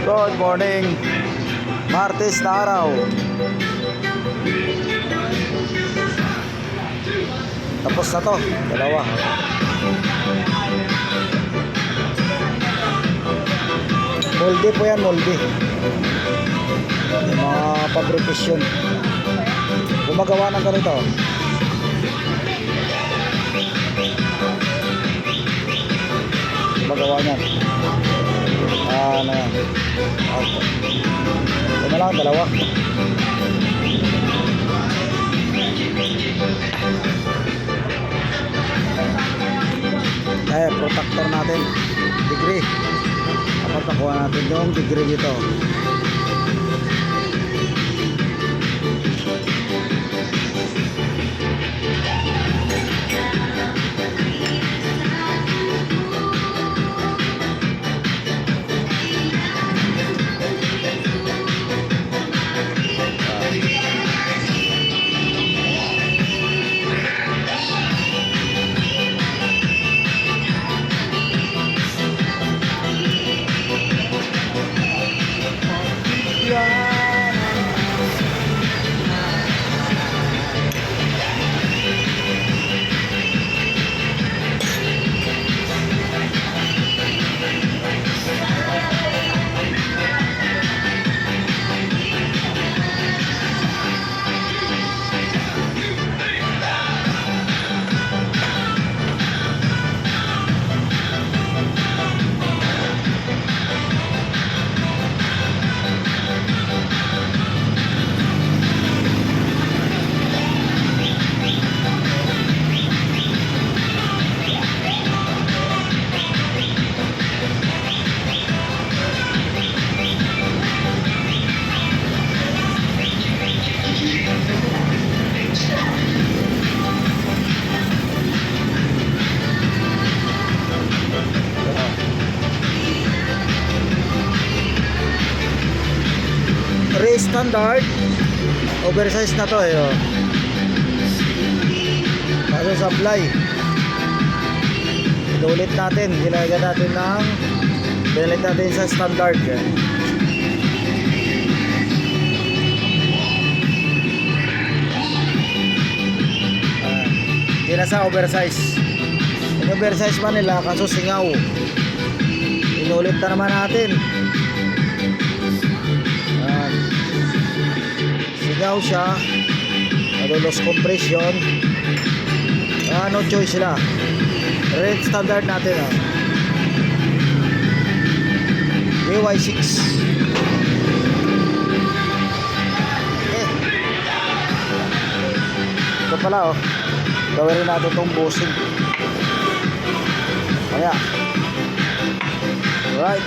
Good morning. Martes na araw. Tapos na to, dalawa. Molde po yan, molde. Yung mga fabrication. Gumagawa ng ganito. Gumagawa niyan. Ano yan. Ito na lang, dalawa. Protector natin. Degree. Dapat nakuha natin yung degree dito. Standard oversize na to kaso supply inulit natin, ginagyan natin ng binalit natin sa standard hindi na sa oversize. Yung oversize pa nila kaso singaw, inulit na naman natin. Sigaw siya, loss compression, no choice sila. Red standard natin BY6 ito pala gawin rin natin itong bossing kaya alright.